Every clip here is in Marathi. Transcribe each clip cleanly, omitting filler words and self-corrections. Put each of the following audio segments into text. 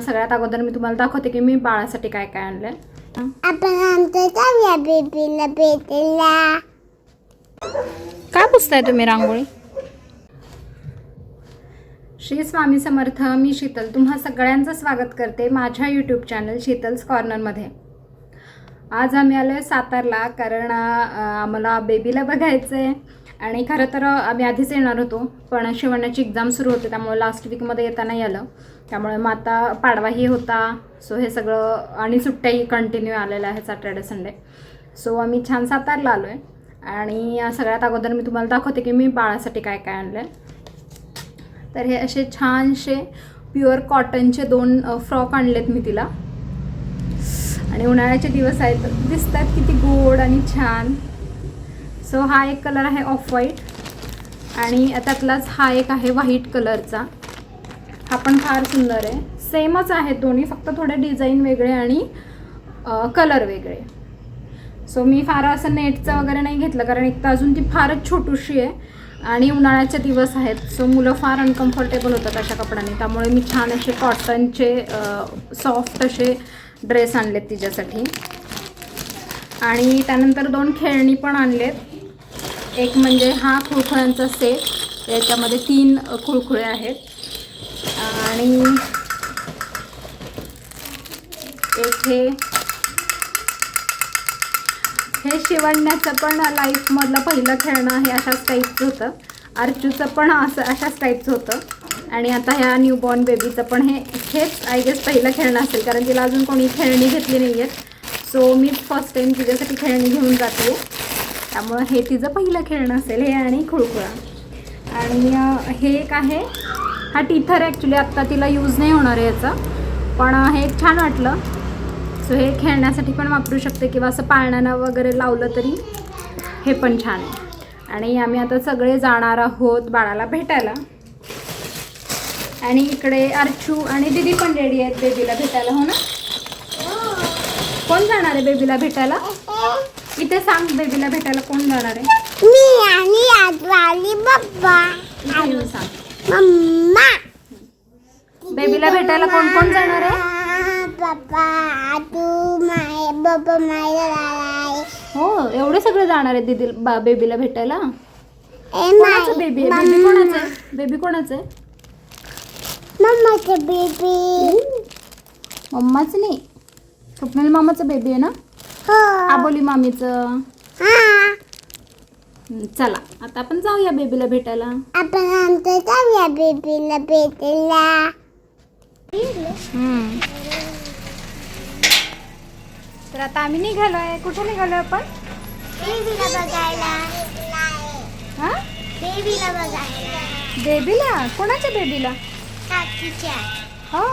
सगळ्यात अगोदर मी तुम्हाला दाखवते की मी बाळासाठी काय काय आणलंय. आपण आमच्या जाऊया बेबीला भेटायला. काय पुसताय तुम्ही रांगोळी? श्री स्वामी समर्थ. मी शीतल तुम्हा सगळ्यांचं स्वागत करते माझ्या यूट्यूब चॅनल शीतल्स कॉर्नरमध्ये. आज आम्ही आलो आहे सातारला, कारण आम्हाला बेबीला बघायचं आहे. आणि खरं तर आम्ही आधीच येणार होतो, पण शिवण्याची एक्झाम सुरू होते त्यामुळे लास्ट वीकमध्ये येता नाही आलं. त्यामुळे मग आता पाडवाही होता, सो हे सगळं आणि सुट्ट्याही कंटिन्यू आलेल्या आहेत सॅटर्डे संडे. सो आम्ही छान सातारला आलो आहे. आणि सगळ्यात अगोदर मी तुम्हाला दाखवते की मी बाळासाठी काय काय आणलं आहे. तर हे असे छानसे प्युअर कॉटनचे 2 फ्रॉक आणलेत मी तिला. आणि उन्हाळ्याचे दिवस आहेत, दिसतात किती गोड आणि छान. सो हा एक कलर आहे ऑफ व्हाईट, आणि त्यातलाच हा एक आहे व्हाईट कलरचा. हा पण फार सुंदर आहे. सेमच आहेत दोन्ही, फक्त थोडे डिझाईन वेगळे आणि कलर वेगळे. सो मी फार असं नेटचं वगैरे नाही घेतलं, कारण एक तर अजून ती फारच छोटूशी आहे आणि उन्हाळ्याचे दिवस आहेत. सो मुलं फार अनकम्फर्टेबल होतात अशा कपड्यांनी. त्यामुळे मी छान असे कॉटनचे सॉफ्ट असे ड्रेस आणलेत तिच्यासाठी. आणि त्यानंतर 2 खेळणी पण आणलेत. एक म्हणजे हा खुळखुळ्यांचा सेट, याच्यामध्ये 3 खुळखुळे आहेत. आणि एक हे शिवण्याचं पण लाईफमधलं पहिलं खेळणं आहे, अशाच टाईपचं होतं. अर्चूचं पण अशाच टाईपचं होतं. आणि आता ह्या न्यूबॉर्न बेबीचं पण हेच आय गेस पहिलं खेळणं असेल, कारण तिला अजून कोणी खेळणी घेतली नाही आहेत. सो मी फर्स्ट टाईम तिच्यासाठी खेळणी घेऊन जाते, त्यामुळं हे तिचं पहिलं खेळणं असेल, हे आणि खुळखुळा. आणि हे एक आहे, हा टीथर ॲक्च्युली आत्ता तिला यूज नाही होणार आहे याचा, पण हे एक छान वाटलं. सो हे खेळण्यासाठी पण वापरू शकते, किंवा असं पाळण्यानं वगैरे लावलं तरी हे पण छान आहे. आणि आम्ही आता सगळे जाणार आहोत बाळाला भेटायला. आणि इकडे अर्चू आणि दीदी पण रेडी आहेत बेबीला भेटायला. हो ना? कोण जाणार आहे बेबीला भेटायला? इथे सांग, बेबीला भेटायला कोण जाणार आहे? मी आणि आजवाली पप्पा. सांग मम्मा. बेबीला भेटायला कोण कोण जाणार आहे? पप्पा, तू, माय पप्पा, माय. हो, एवढे सगळे जाणार आहे दीदी बेबीला भेटायला. कोणाचं बेबी आहे? बेबी कोणाचं आहे? बेबी कोणाचं आहे? मम्माचं बेबी. मम्माचं नाही, स्वप्नील मामाचं बेबी आहे ना? हो. आबोली मामीचं. हा. चला आता आपण जाऊया बेबीला भेटायला. आपण आमच्या जाऊया बेबीला भेटायला. तर आता आम्ही निघालोय. कुठे निघालोय आपण? बेबीला बघायला. हा, बेबीला बघायला. बेबीला? कोणाच्या बेबीला? काकीच्या, हो,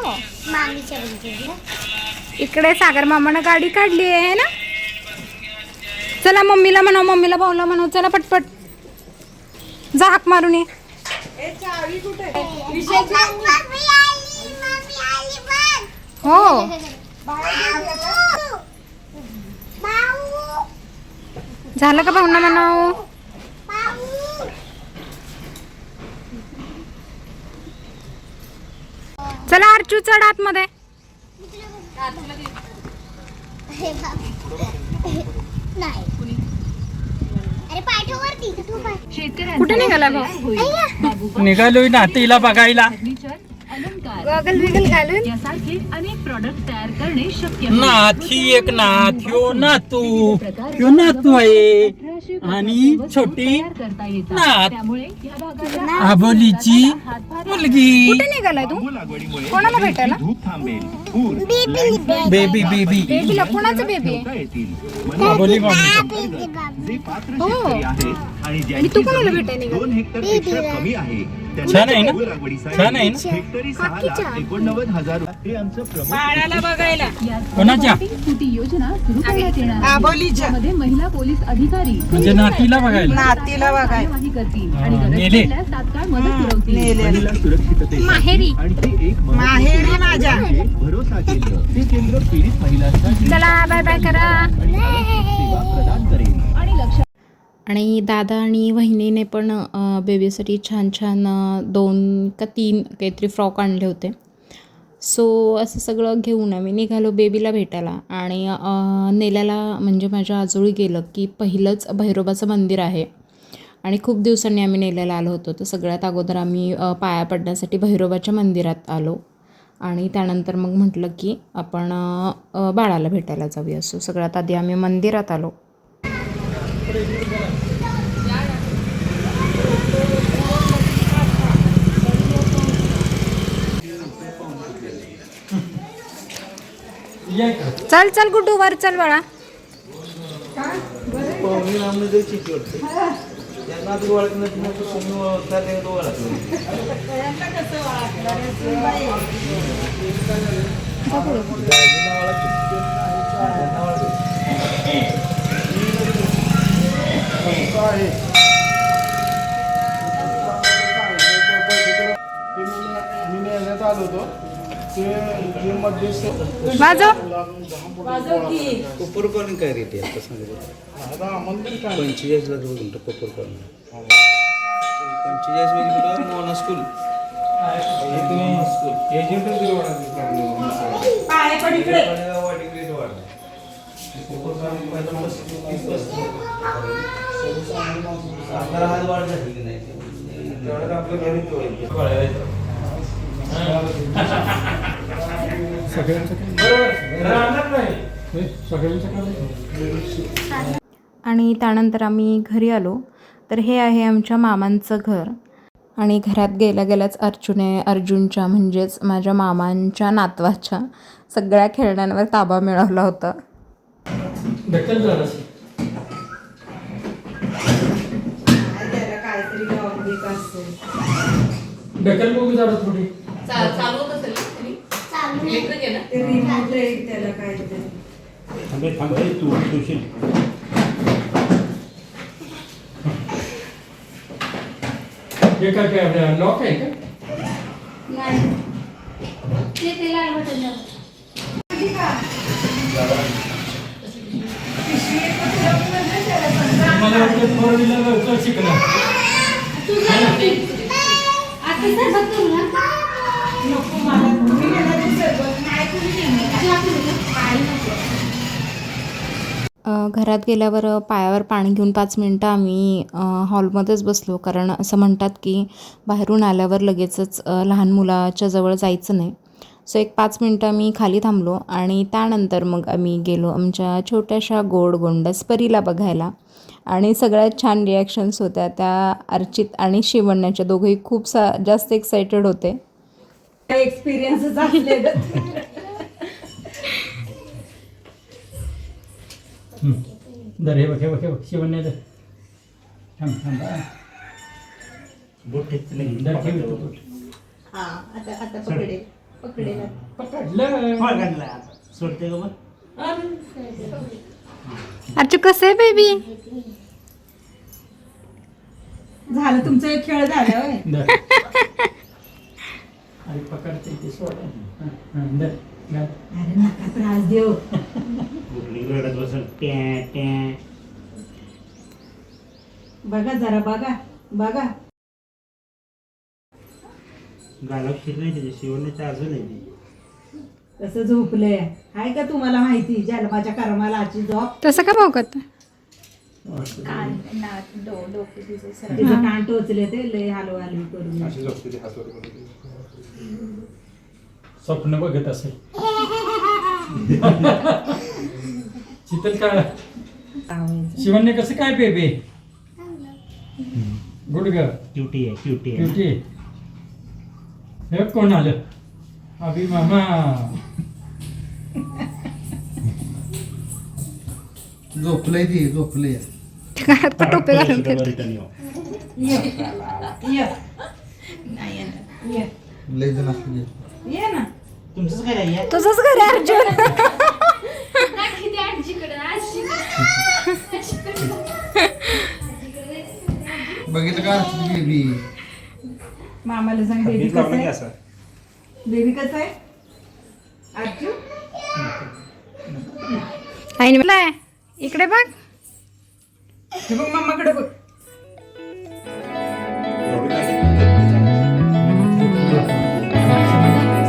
मामीच्या बेबीला. इकडे सागर मामानं गाडी काढली आहे ना. चला मम्मीला म्हणा, मम्मीला भाऊला म्हणा, चला पटपट जा, हाक मारून ये. हो, झालं का भाऊना म्हणाव? चला अर्चू, चढ आतमध्ये. कुठे निघाला भाऊ? निघालोय नातीला बघायला. गॉगल बिगल घालून यासारखे अनेक प्रॉडक्ट तयार करणे शक्य नाथी एक नाथ, ह्यो नातू, ह्यो नातू आहे आणि छोटी करता येतात. नाथ, त्यामुळे या भागाला आबोलीची मुलगी. कुठे निघालाय तू? कोणाला भेटायला? बेबी बेबी बेबीला? कोणाचं बेबी आहे? आबोली मम्मी. हो, आणि तू कोणाला भेटायला निघाला? छान आहे ना? छान आहे ना? बाळाला बघायला. कोणाच्या? कृती योजना सुरू करण्यात येणार आहे. यामध्ये महिला पोलीस अधिकारी म्हणजे नातीला बघायला. कार्यवाही करतील आणि गरज नेले. पडल्यास तात्काळ मदत पुरवतील. माहेरी. भरोसा केंद्र हे केंद्र पीडित महिलांसाठी चला बाय बाय करा. सेवा प्रदान करेल. आणि लक्षात आणि दादा आणि वहिनीने पण बेबीसाठी छान छान 2 का 3 काहीतरी फ्रॉक आणले होते. सो असं सगळं घेऊन आम्ही निघालो बेबीला भेटायला. आणि नेल्याला म्हणजे माझ्या आजोळी गेलं की पहिलंच भैरोबाचं मंदिर आहे आणि खूप दिवसांनी आम्ही नेल्याला आलो होतो. तर सगळ्यात अगोदर आम्ही पाया पडण्यासाठी भैरोबाच्या मंदिरात आलो आणि त्यानंतर मग म्हटलं की आपण बाळाला भेटायला जाऊया. सो सगळ्यात आधी आम्ही मंदिरात आलो. चल चल गुड्डू वर चल बाळा. कोपर कॉर्न काय रेट आहे आता सांगा? 45ला रोज म्हणतो कोपर कॉर्न. 45 मध्ये कुठं मोना स्कूल आणि त्यानंतर आम्ही घरी आलो. तर हे आहे आमच्या मामांचं घर. आणि घरात गेल्या गेल्याच अर्जुनच्या म्हणजेच माझ्या मामांच्या नातवाच्या सगळ्या खेळण्यांवर ताबा मिळवला होता. हे काय लॉक आहे का? मला वाटतं 4 व्हीलर शिकला. घरात गेल्यावर पायावर पाणी घेऊन 5 मिनटं आम्ही हॉलमध्येच बसलो. कारण असं म्हणतात की बाहेरून आल्यावर लगेचच लहान मुलाच्या जवळ जायचं नाही. सो एक 5 मिनटं आम्ही खाली थांबलो आणि त्यानंतर मग आम्ही गेलो आमच्या छोट्याशा गोंडस परीला बघायला. आणि सगळ्यात छान रिॲक्शन्स होत्या त्या अर्चित आणि शिवण्याच्या. दोघंही खूप जास्त एक्सायटेड होते. एक्सपिरियन्स असले दर हे बघ हे बघ हे बघ शिवण्या दर. थांब थांब बोट दर ठेव तू बोट. आता पकडेल पकडलं सोडते का बघ. अर्जू कसं आहे बेबी? झालं तुमचा एक खेळ झाला होय. दर अरे पकडते ते सोड. दर अरे नका त्रास देऊ. रडत बसल ट्या ट्या. बघा जरा बघा गाला फिरले त्याच्या शिवण्याच्या अजून आहे. कसं झोपलंय हाय का तुम्हाला माहिती? जन्माच्या कर्माला आजची झोप. तसं का भावकत? तिचं कान टोचले ते लय हलवाली करून. स्वप्न बघत असेल. शीतल का शिवण्य कसं काय बेबी? Good girl. क्यूटी आहे. हे कोण आलं? अभि मामा. झोपलंय ती झोपलंय. टोपे घालून लय जण असले. ये ना तुमचंच काय आहे? तुझंच घर आहे अर्जुन. बघितलं का बेबी? मामाला सांग बेबी कसं आहे? बेबी कसं आहे अर्जू? आईने मला इकडे बघ. हे बघ मामाकडे बघ.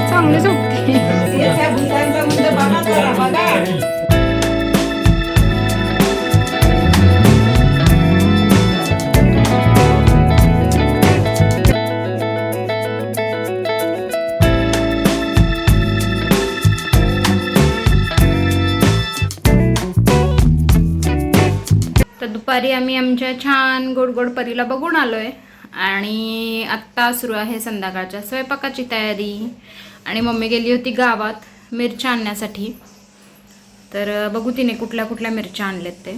चांगली झोपते. तर दुपारी आम्ही आमच्या छान गोड गोड परीला बघून आलोय आणि आत्ता सुरू आहे संध्याकाळच्या स्वयंपाकाची तयारी. आणि मम्मी गेली होती गावात मिरच्या आणण्यासाठी. तर बघू तिने कुठल्या कुठल्या मिरच्या आणल्यात ते.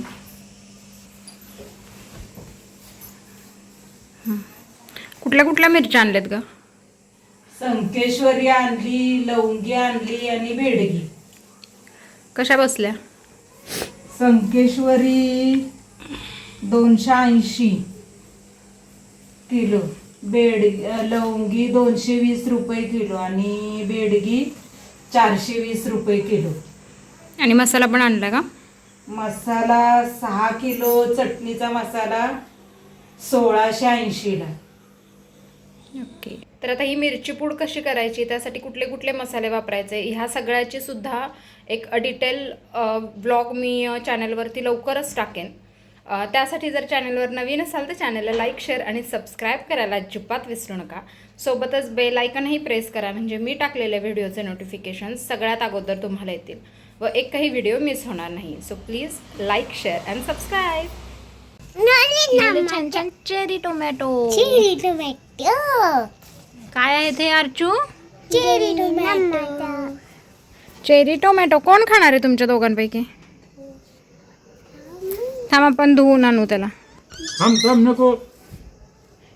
कुठल्या कुठल्या मिरच्या आणल्यात ग? संकेश्वरी आणली, लवंगी आणली आणि बेडगी. कशा बसल्या? संकेश्वरी 280 किलो, लवंगी 220 रुपये किलो आणि बेडगी 420 रुपये किलो. आणि मसाला पण आणला का? मसाला 6 किलो चटणीचा मसाला 1680 ला. ओके. तर आता ही मिरची पूड कशी करायची, त्यासाठी कुठले कुठले मसाले वापरायचे, ह्या सगळ्याची सुद्धा एक डिटेल ब्लॉग मी चॅनलवरती लवकरच टाकेन. त्यासाठी जर चॅनलवर नवीन असाल तर चॅनलला लाईक, शेअर आणि सबस्क्राईब करायला अजिबात विसरू नका. सोबतच बेल आयकॉनही प्रेस करा, म्हणजे मी टाकलेल्या व्हिडिओचे नोटिफिकेशन सगळ्यात अगोदर तुम्हाला येतील व एकही व्हिडिओ मिस होणार नाही. So please like, share and subscribe. छान छान चेरी टोमॅटो. Cherry tomato. काय आहे ते Archu? Cherry tomato. Cherry tomato कोण खाणार आहे तुमच्या दोघांपैकी? थांब आपण धुवून आणू त्याला. थांब नको.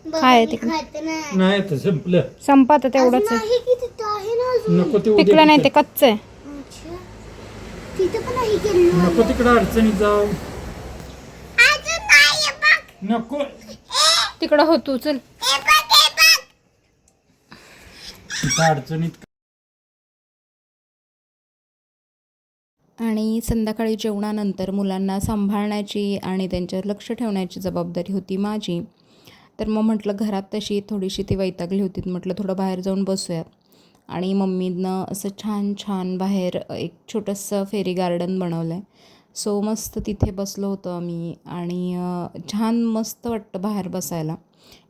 काय आहे तिकडे? नाही तर संपलं. संपत तेवढंच आहे. आहे की तिथं आहे ना अजून? नको ते पिकलं नाही, ते कच्चं आहे. अच्छा. तिथं पण आहे की नको तिकडं अडचणीत जाऊ. अजून नाही बघ. नको तिकडं हो तू, चल. हे बघ, हे बघ. तिथं अडचणीत. आणि संध्याकाळी जेवणानंतर मुलांना सांभाळण्याची आणि त्यांच्यावर लक्ष ठेवण्याची जबाबदारी होती माझी. तर मग म्हटलं घरात तशी थोडीशी ती वैतागली होती, म्हटलं थोडं बाहेर जाऊन बसूयात. आणि मम्मीनं असं छान छान बाहेर एक छोटंसं फेरी गार्डन बनवलं आहे. सो मस्त तिथे बसलो होतो आम्ही आणि छान मस्त वाटतं बाहेर बसायला.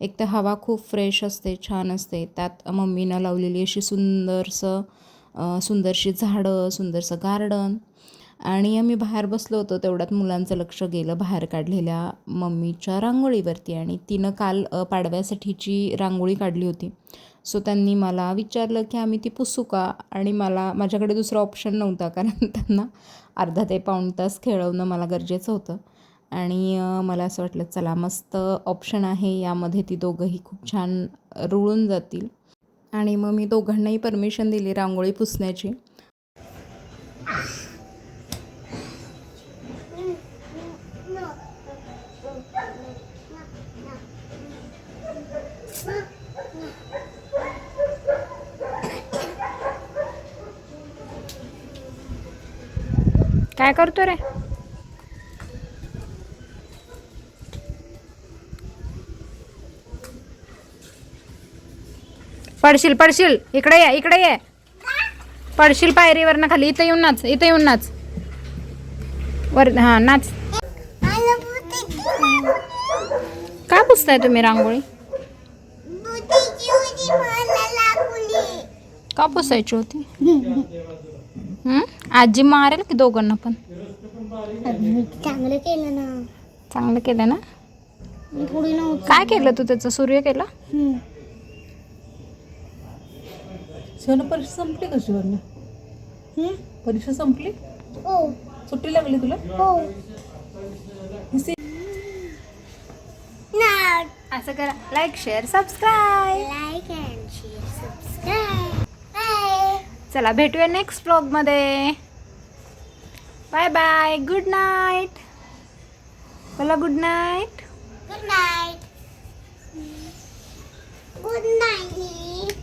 एक तर हवा खूप फ्रेश असते, छान असते. त्यात मम्मीनं लावलेली अशी सुंदरशी झाडं, सुंदरसं गार्डन. आणि आम्ही बाहेर बसलो होतो, तेवढ्यात मुलांचं लक्ष गेलं बाहेर काढलेल्या मम्मीच्या रांगोळीवरती. आणि तिनं काल पाडव्यासाठीची रांगोळी काढली होती. सो त्यांनी मला विचारलं की आम्ही ती पुसू का? आणि माझ्याकडे दुसरा ऑप्शन नव्हता, कारण त्यांना अर्धा ते पाऊण तास खेळवणं मला गरजेचं होतं. आणि मला असं वाटलं चला मस्त ऑप्शन आहे, यामध्ये ती दोघंही खूप छान रुळून जातील. आणि मग मी दोघांनाही परमिशन दिली रांगोळी पुसण्याची. काय करतो रे? पडशील. इकडे ये. पडशील पायरीवरनं खाली. इथं येऊन नाच. वर हा नाच. काय पुसताय तुम्ही रांगोळी? का पुसायची होती? आजी मारेल की दोघांना पण. चांगलं केलं ना. काय केलं तू त्याचं? सूर्य केला. परीक्षा संपली कशी वरनं? परीक्षा संपली? हो. सुट्टी लागली तुला? हो. असं करा. Like, share, subscribe. Like and share, subscribe. Bye. चला भेटूया नेक्स्ट व्लॉगमध्ये. Bye bye. Good night. बोला good night. Good night. Good night.